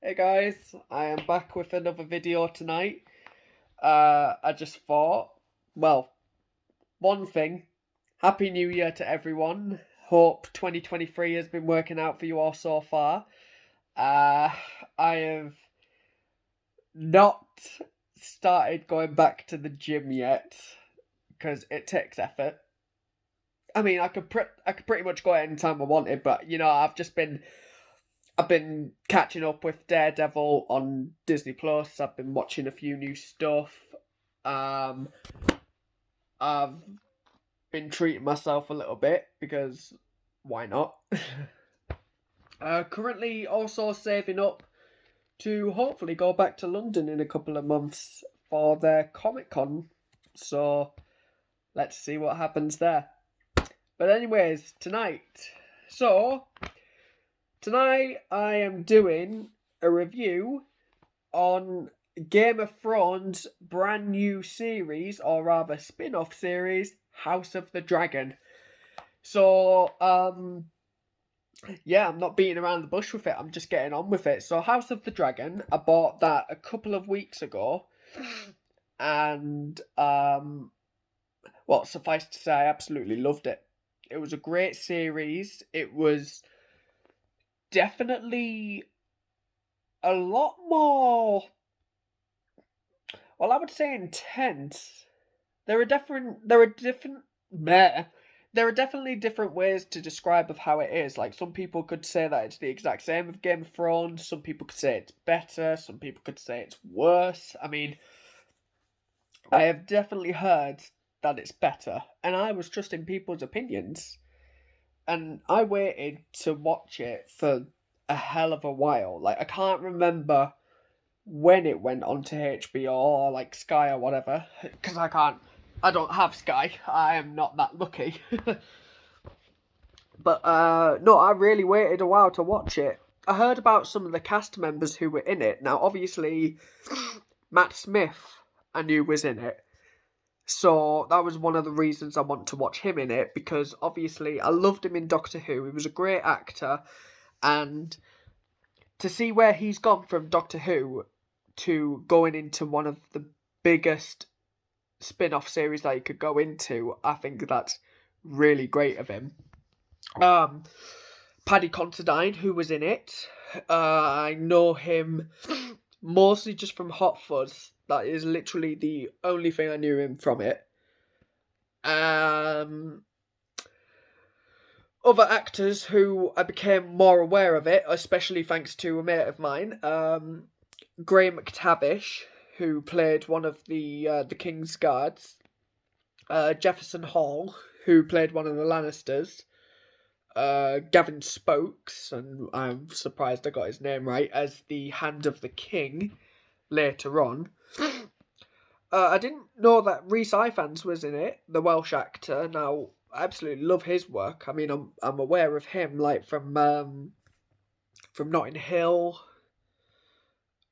Hey guys, I am back with another video tonight. I just thought, well, one thing, Happy New Year to everyone. Hope 2023 has been working out for you all so far. Uh, I have not started going back to the gym yet because it takes effort. I mean, I could pretty much go anytime I wanted, but I've been catching up with Daredevil on Disney Plus. I've been watching a few new stuff. Um, I've been treating myself a little bit because why not? Currently also saving up to hopefully go back to London in a couple of months for their Comic Con. So let's see what happens there. But anyways, So tonight I am doing a review on Game of Thrones' brand new series, or rather spin off series, House of the Dragon. So, yeah, I'm not beating around the bush with it, I'm just getting on with it. So, House of the Dragon, I bought that a couple of weeks ago, and, well, suffice to say, I absolutely loved it. It was a great series. It was definitely a lot more, well, I would say intense. Meh. There are definitely different ways to describe of how it is. Like some people could say that it's the exact same of Game of Thrones. Some people could say it's better. Some people could say it's worse. I mean, I have definitely heard that it's better, and I was trusting people's opinions. And I waited to watch it for a hell of a while. Like I can't remember when it went onto HBO or like Sky or whatever, because I don't have Sky. I am not that lucky. But no, I really waited a while to watch it. I heard about some of the cast members who were in it. Now, obviously, Matt Smith I knew was in it. So that was one of the reasons I want to watch him in it, because obviously I loved him in Doctor Who. He was a great actor, and to see where he's gone from Doctor Who to going into one of the biggest spin-off series that he could go into, I think that's really great of him. Um, Paddy Considine, who was in it, I know him mostly just from Hot Fuzz. That is literally the only thing I knew him from it. Um, Other actors who I became more aware of it, especially thanks to a mate of mine, Graham McTavish, who played one of the King's Guards, Jefferson Hall, who played one of the Lannisters, Gavin Spokes, and I'm surprised I got his name right, as the Hand of the King later on. I didn't know that Rhys Ifans was in it, the Welsh actor. Now, I absolutely love his work. I mean, I'm aware of him like from Notting Hill,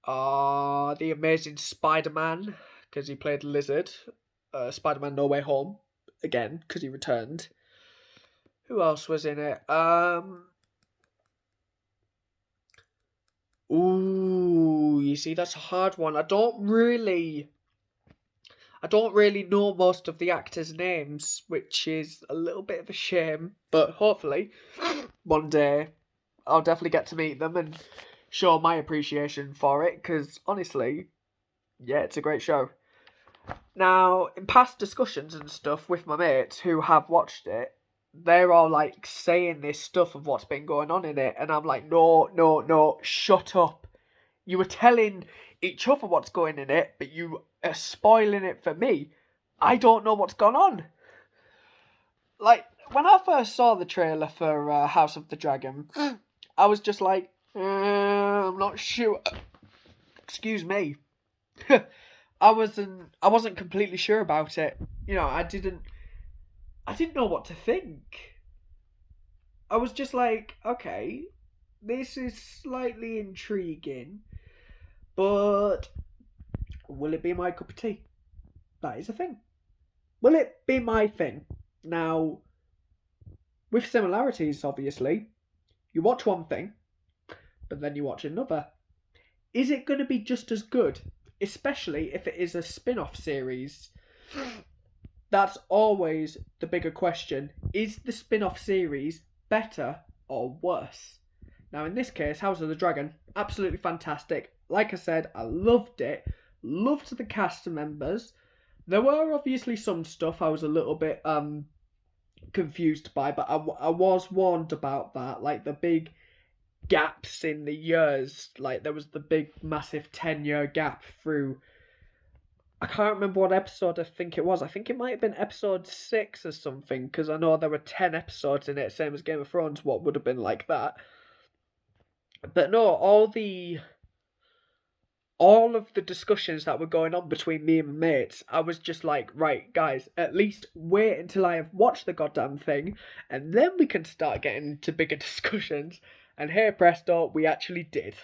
the Amazing Spider-Man, because he played Lizard, Spider-Man No Way Home again because he returned. Who else was in it? Ooh, you see, that's a hard one. I don't really know most of the actors' names, which is a little bit of a shame. But hopefully, one day, I'll definitely get to meet them and show my appreciation for it. Because honestly, yeah, it's a great show. Now, in past discussions and stuff with my mates who have watched it, they're all like saying this stuff of what's been going on in it, and I'm like, no, no, no, shut up. You were telling each other what's going in it, but you are spoiling it for me. I don't know what's gone on. Like, when I first saw the trailer for House of the Dragon, I was just like, I'm not sure. Excuse me. I wasn't completely sure about it. You know, I didn't know what to think. I was just like, okay, this is slightly intriguing, but will it be my cup of tea? That is a thing. Will it be my thing? Now, with similarities, obviously, you watch one thing, but then you watch another. is it going to be just as good? Especially if it is a spin off series. That's always the bigger question. Is the spin off series better or worse? Now, in this case, House of the Dragon, absolutely fantastic. Like I said, I loved it. Loved the cast members. There were obviously some stuff I was a little bit confused by, but I was warned about that. Like the big gaps in the years. Like there was the big, massive 10-year gap through. I can't remember what episode I think it was. I think it might have been episode 6 or something, because I know there were 10 episodes in it, same as Game of Thrones, what would have been like that. But no, all of the discussions that were going on between me and my mates, I was just like, right, guys, at least wait until I have watched the goddamn thing, and then we can start getting into bigger discussions. And here, presto, we actually did.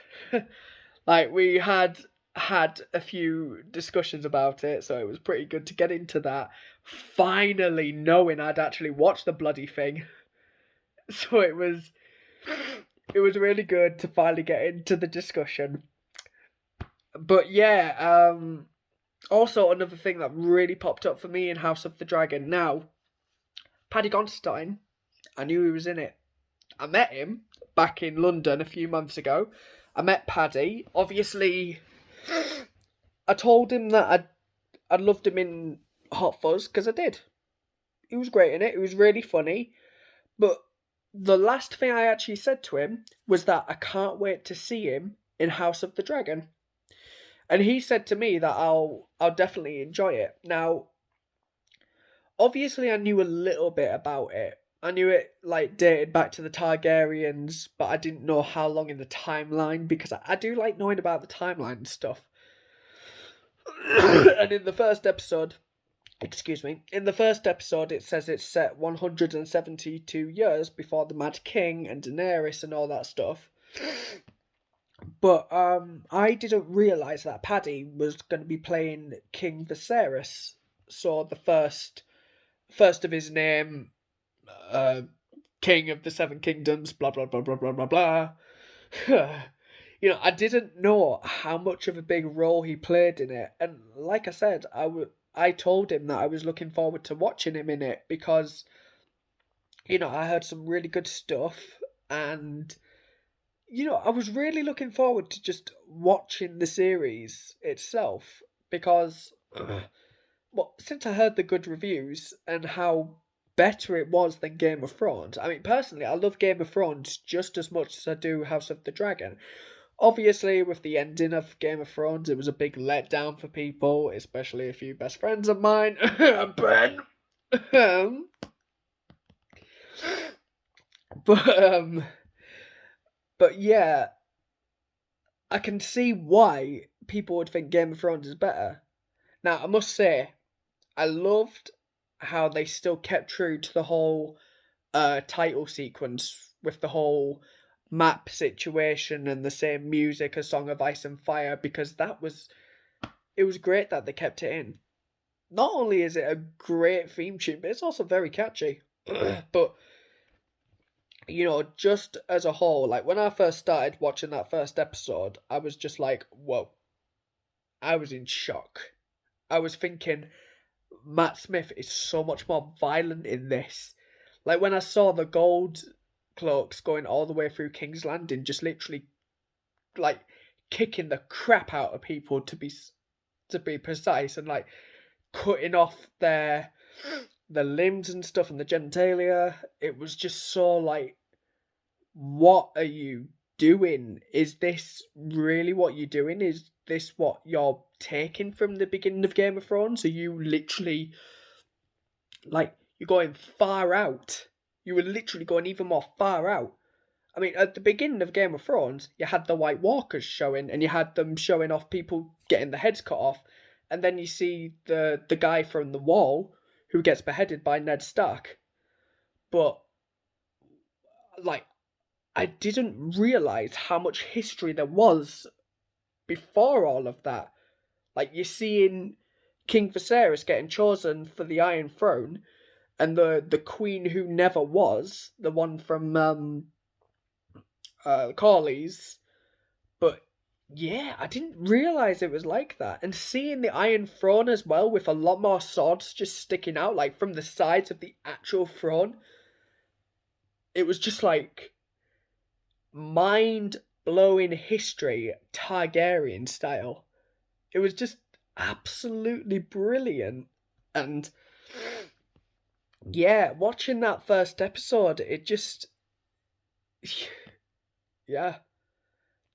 Like, we had a few discussions about it, so it was pretty good to get into that. Finally knowing I'd actually watched the bloody thing. So it was really good to finally get into the discussion. But yeah, also another thing that really popped up for me in House of the Dragon. Now, Paddy Considine, I knew he was in it. I met him back in London a few months ago. I met Paddy. Obviously, I told him that I loved him in Hot Fuzz, because I did. He was great in it. It was really funny. But the last thing I actually said to him was that I can't wait to see him in House of the Dragon. And he said to me that I'll definitely enjoy it. Now, obviously I knew a little bit about it. I knew it like dated back to the Targaryens, but I didn't know how long in the timeline, because I do like knowing about the timeline and stuff. And in the first episode, it says it's set 172 years before the Mad King and Daenerys and all that stuff. But I didn't realise that Paddy was going to be playing King Viserys. So the first of his name, King of the Seven Kingdoms, blah blah blah blah blah blah blah. You know, I didn't know how much of a big role he played in it, and like I said, I told him that I was looking forward to watching him in it, because, you know, I heard some really good stuff, and, you know, I was really looking forward to just watching the series itself, because, well, since I heard the good reviews and how better it was than Game of Thrones. I mean, personally, I love Game of Thrones just as much as I do House of the Dragon. Obviously, with the ending of Game of Thrones, it was a big letdown for people, especially a few best friends of mine. Ben! but, but yeah, I can see why people would think Game of Thrones is better. Now, I must say, I loved how they still kept true to the whole title sequence with the whole map situation and the same music as Song of Ice and Fire, because it was great that they kept it in. Not only is it a great theme tune, but it's also very catchy. But, you know, just as a whole, like when I first started watching that first episode, I was just like, whoa. I was in shock. I was thinking, Matt Smith is so much more violent in this. Like when I saw the gold cloaks going all the way through King's Landing, just literally like kicking the crap out of people, to be precise, and like cutting off their limbs and stuff and the genitalia. It was just so like, what are you doing? Is this really what you're doing? Is this what you're taking from the beginning of Game of Thrones? Are you literally like, you're going far out? You were literally going even more far out. I mean, at the beginning of Game of Thrones, you had the White Walkers showing, and you had them showing off people getting their heads cut off, and then you see the guy from the Wall who gets beheaded by Ned Stark. But, like, I didn't realise how much history there was before all of that. Like, you're seeing King Viserys getting chosen for the Iron Throne, and the Queen who never was, the one from Corlys, but Yeah, I didn't realise it was like that. And seeing the Iron Throne as well, with a lot more swords just sticking out, like from the sides of the actual throne, it was just like mind blowing history, Targaryen style. It was just absolutely brilliant. And yeah, watching that first episode, it just. Yeah.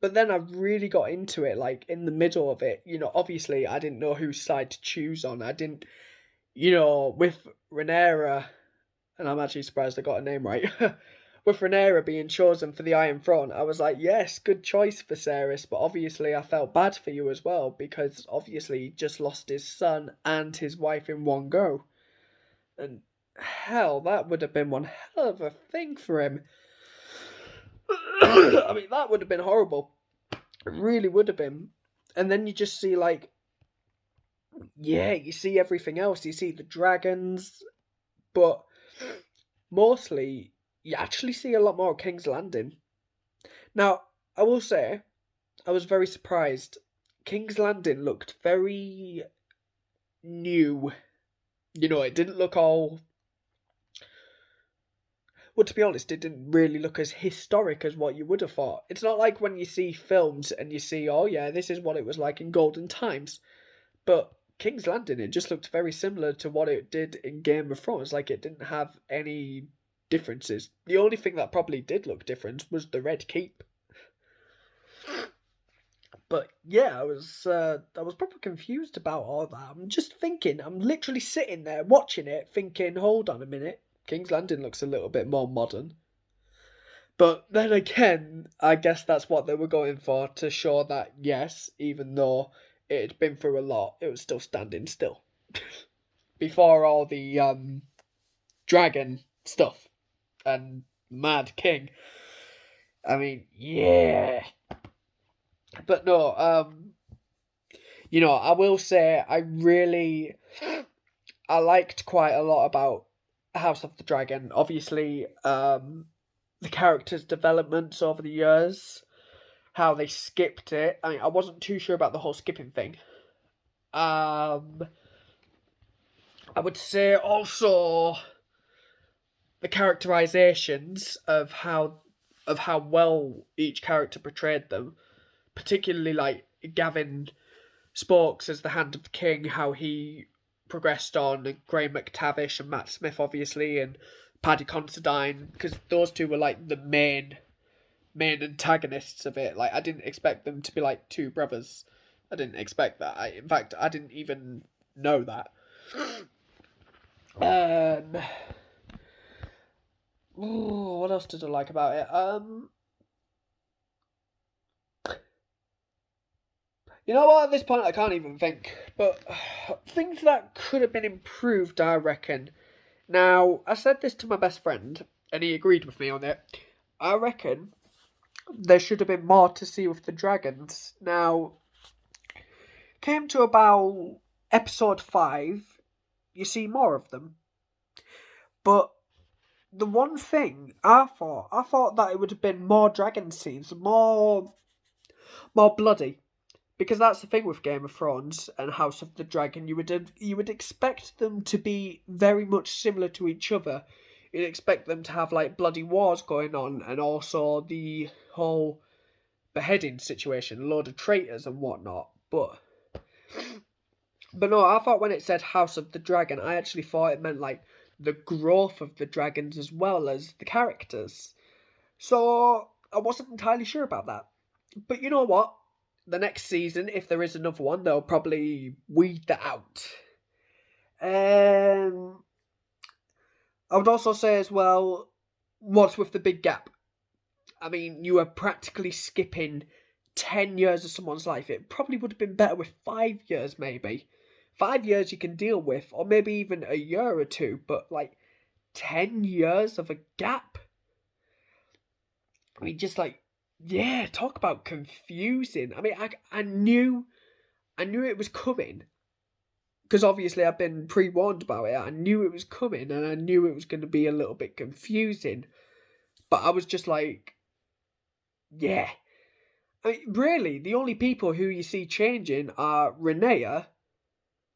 But then I really got into it, like in the middle of it. Obviously, I didn't know whose side to choose on. I didn't, with Rhaenyra, and I'm actually surprised I got her name right. With Rhaenyra being chosen for the Iron Throne, I was like, yes, good choice, Viserys. But obviously, I felt bad for you as well because obviously he just lost his son and his wife in one go, and hell, that would have been one hell of a thing for him. I mean, that would have been horrible. It really would have been. And then you just see, like, yeah, you see everything else. You see the dragons, but mostly you actually see a lot more of King's Landing. Now, I will say, I was very surprised. King's Landing looked very new. It didn't look all. Well, to be honest, it didn't really look as historic as what you would have thought. It's not like when you see films and you see, oh yeah, this is what it was like in golden times. But King's Landing, it just looked very similar to what it did in Game of Thrones. Like, it didn't have any differences. The only thing that probably did look different was the Red Keep. But yeah, I was probably confused about all that. I'm just thinking, I'm literally sitting there watching it, thinking, hold on a minute, King's Landing looks a little bit more modern. But then again, I guess that's what they were going for, to show that yes, even though it had been through a lot, it was still standing still. Before all the dragon stuff and Mad King. I mean, yeah. But no, I will say I liked quite a lot about House of the Dragon. Obviously, the characters' developments over the years, how they skipped it. I mean, I wasn't too sure about the whole skipping thing. I would say also the characterizations of how well each character portrayed them, particularly like Gavin Spokes as the Hand of the King, how he progressed on, and Graham McTavish and Matt Smith, obviously, and Paddy Considine, because those two were like the main antagonists of it. Like, I didn't expect them to be like two brothers. I didn't expect that. In fact, I didn't even know that. What else did I like about it? You know what? At this point, I can't even think. But things that could have been improved, I reckon. Now, I said this to my best friend, and he agreed with me on it. I reckon there should have been more to see with the dragons. Now, came to about episode 5, you see more of them. But the one thing I thought that it would have been more dragon scenes, more bloody. Because that's the thing with Game of Thrones and House of the Dragon. You would expect them to be very much similar to each other. You'd expect them to have like bloody wars going on, and also the whole beheading situation, a load of traitors and whatnot. But no, I thought when it said House of the Dragon, I actually thought it meant like the growth of the dragons as well as the characters. So I wasn't entirely sure about that. But you know what? The next season, if there is another one, they'll probably weed that out. I would also say as well, what's with the big gap? I mean, you are practically skipping 10 years of someone's life. It probably would have been better with 5 years, maybe. 5 years you can deal with, or maybe even a year or two, but like 10 years of a gap? I mean, just like, yeah, talk about confusing. I mean, I knew it was coming, because obviously I've been pre-warned about it. I knew it was coming, and I knew it was going to be a little bit confusing. But I was just like, yeah. I mean, really, the only people who you see changing are Rhaenyra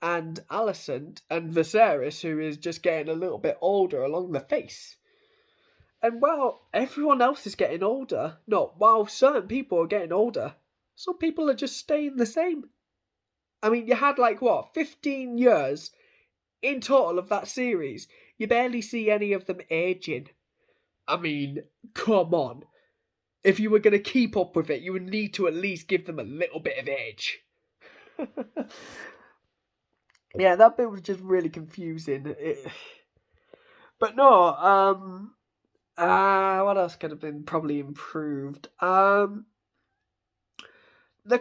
and Alicent and Viserys, who is just getting a little bit older along the face. And while everyone else is getting older, no, while certain people are getting older, some people are just staying the same. I mean, you had 15 years in total of that series. You barely see any of them aging. I mean, come on. If you were going to keep up with it, you would need to at least give them a little bit of age. Yeah, that bit was just really confusing. But no, what else could have been probably improved? There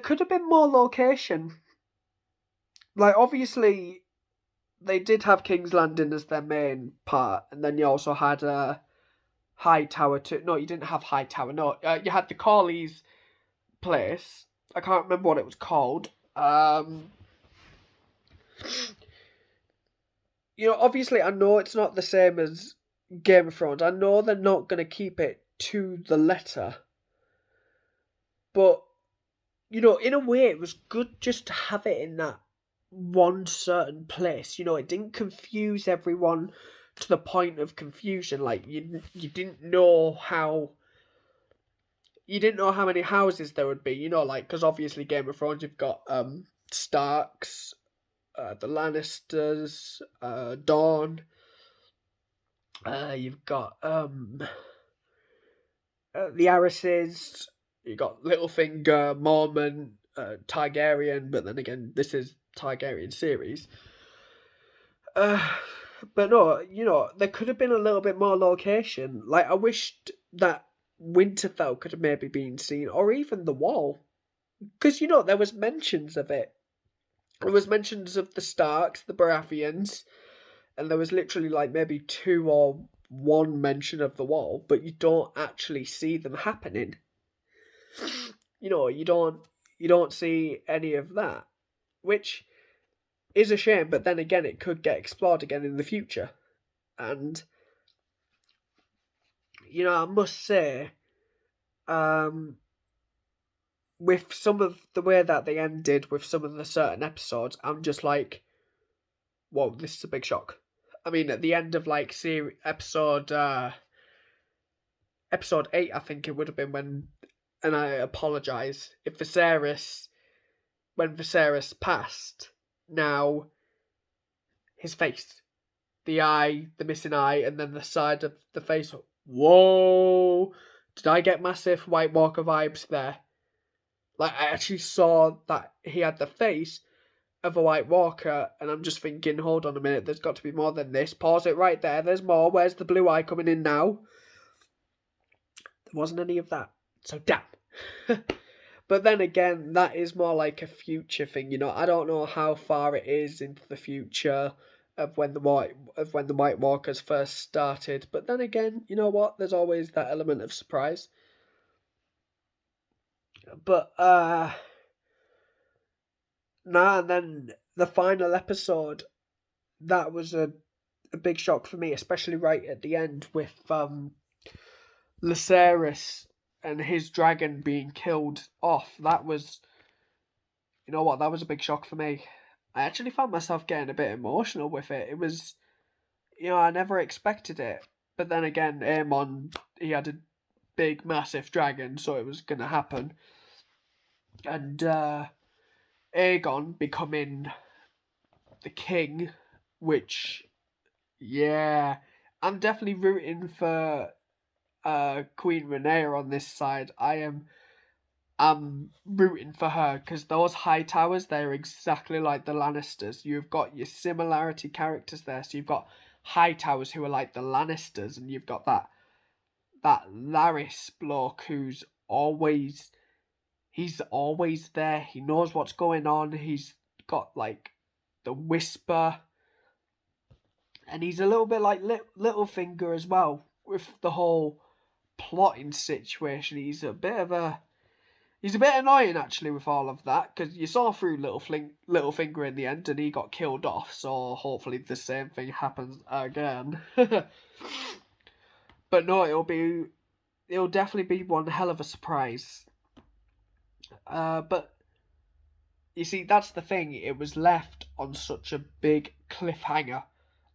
could have been more location. Like, obviously, they did have King's Landing as their main part, and then you also had Hightower too. No, you didn't have Hightower. No, you had the Corley's place. I can't remember what it was called. Obviously, I know it's not the same as Game of Thrones. I know they're not going to keep it to the letter. But, in a way, it was good just to have it in that one certain place. It didn't confuse everyone to the point of confusion. Like, you didn't know how... You didn't know how many houses there would be, because obviously Game of Thrones, you've got Starks, the Lannisters, Dorne. You've got the Harrises. You got Littlefinger, Mormont, Targaryen. But then again, this is Targaryen series. But no, there could have been a little bit more location. Like, I wished that Winterfell could have maybe been seen, or even the Wall, because there was mentions of it. There was mentions of the Starks, the Baratheons, and there was literally maybe 2 or 1 mention of the Wall, but you don't actually see them happening. You don't see any of that, which is a shame. But then again, it could get explored again in the future, and I must say, with some of the way that they ended with some of the certain episodes, I'm just like, whoa, this is a big shock. I mean, at the end of series episode 8, I think it would have been when, and I apologise if when Viserys passed. Now, his face, the eye, the missing eye, and then the side of the face. Whoa! Did I get massive White Walker vibes there? Like, I actually saw that he had the face of a White Walker, and I'm just thinking, hold on a minute, there's got to be more than this. Pause it right there, there's more. Where's the blue eye coming in now? There wasn't any of that. So, damn. But then again, that is more like a future thing, I don't know how far it is into the future of when the White Walkers first started. But then again, you know what? There's always that element of surprise. But and then the final episode, that was a big shock for me, especially right at the end with Lucerys and his dragon being killed off. That was, that was a big shock for me. I actually found myself getting a bit emotional with it. It was, I never expected it. But then again, Aemon, he had a big, massive dragon, so it was going to happen. And Aegon becoming the king, which, yeah, I'm definitely rooting for Queen Rhaenyra on this side. I'm rooting for her because those Hightowers, they're exactly like the Lannisters. You've got your similarity characters there. So you've got Hightowers who are like the Lannisters, and you've got that Larys bloke who's always there. He knows what's going on. He's got the whisper, and he's a little bit like Littlefinger as well with the whole plotting situation. He's a bit annoying actually with all of that, because you saw through Littlefinger in the end and he got killed off, so hopefully the same thing happens again. But no, it'll definitely be one hell of a surprise. But you see, that's the thing. It was left on such a big cliffhanger.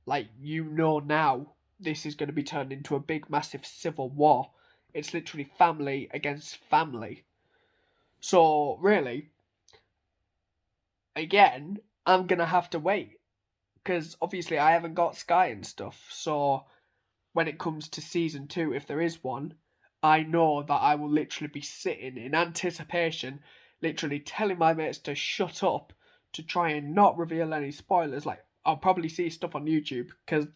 Like, you know now, this is going to be turned into a big, massive civil war. It's literally family against family. So, really, again, I'm going to have to wait. Because, obviously, I haven't got Sky and stuff. So, when it comes to season 2, if there is one, I know that I will literally be sitting in anticipation, literally telling my mates to shut up to try and not reveal any spoilers. Like, I'll probably see stuff on YouTube, because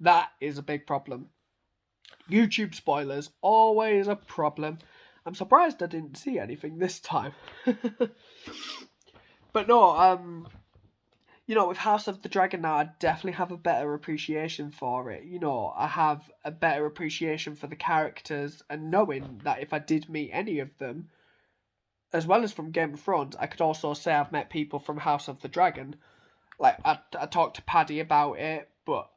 that is a big problem. YouTube spoilers, always a problem. I'm surprised I didn't see anything this time. But no, with House of the Dragon now, I definitely have a better appreciation for it. I have a better appreciation for the characters, and knowing that if I did meet any of them, as well as from Game of Thrones, I could also say I've met people from House of the Dragon. Like, I talked to Paddy about it, but,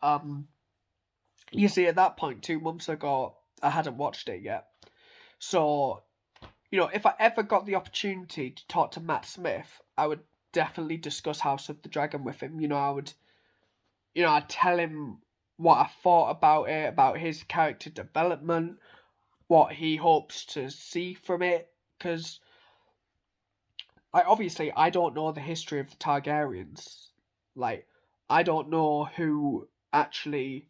you see, at that point, 2 months ago, I hadn't watched it yet. So, if I ever got the opportunity to talk to Matt Smith, I would definitely discuss House of the Dragon with him. I'd tell him what I thought about it, about his character development, what he hopes to see from it, because obviously I don't know the history of the Targaryens. Like, I don't know who actually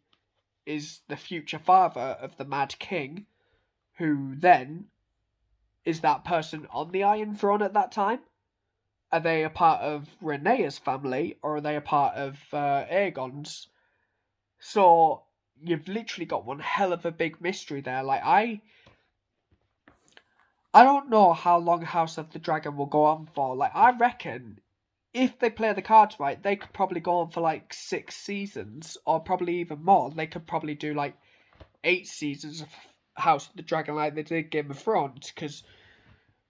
is the future father of the Mad King, who then is that person on the Iron Throne at that time. Are they a part of Rhaenyra's family, or are they a part of Aegon's? So, you've literally got one hell of a big mystery there. Like, I don't know how long House of the Dragon will go on for. Like, I reckon if they play the cards right, they could probably go on for like 6 seasons, or probably even more. They could probably do like 8 seasons of House of the Dragon like they did Game of Thrones, because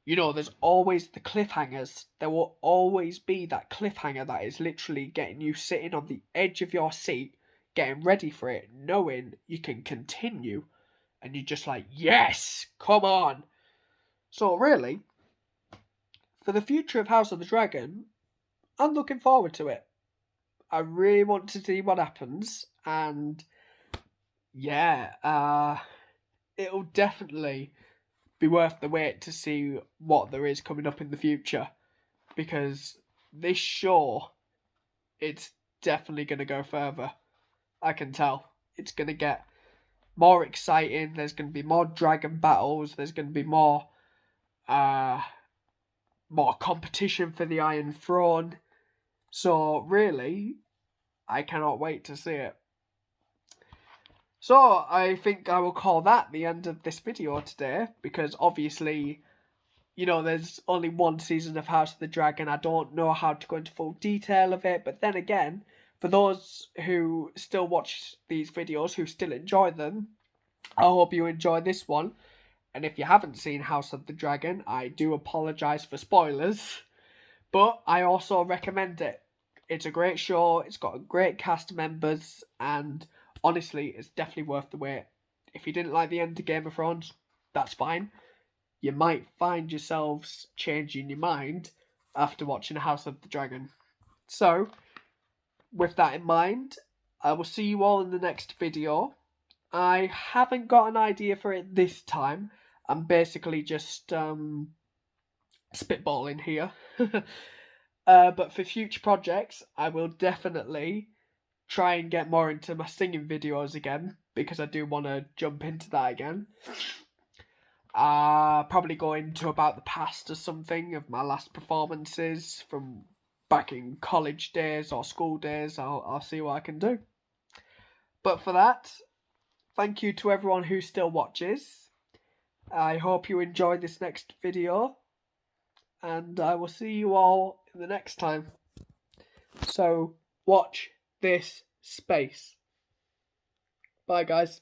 there's always the cliffhangers. There will always be that cliffhanger that is literally getting you sitting on the edge of your seat, getting ready for it, knowing you can continue, and you're just like, yes, come on. So really, for the future of House of the Dragon, I'm looking forward to it. I really want to see what happens, and yeah, it'll definitely be worth the wait to see what there is coming up in the future, because this show, it's definitely going to go further. I can tell. It's going to get more exciting. There's going to be more dragon battles. There's going to be more competition for the Iron Throne. So really, I cannot wait to see it. So, I think I will call that the end of this video today, because obviously, there's only one season of House of the Dragon. I don't know how to go into full detail of it, but then again, for those who still watch these videos, who still enjoy them, I hope you enjoy this one. And if you haven't seen House of the Dragon, I do apologise for spoilers, but I also recommend it. It's a great show, it's got a great cast of members, and honestly, it's definitely worth the wait. If you didn't like the end of Game of Thrones, that's fine. You might find yourselves changing your mind after watching House of the Dragon. So, with that in mind, I will see you all in the next video. I haven't got an idea for it this time. I'm basically just spitballing here. But for future projects, I will definitely try and get more into my singing videos again, because I do want to jump into that again. Probably go into about the past or something of my last performances from back in college days or school days. I'll see what I can do. But for that, thank you to everyone who still watches. I hope you enjoyed this next video, and I will see you all in the next time. So, watch this space. Bye, guys.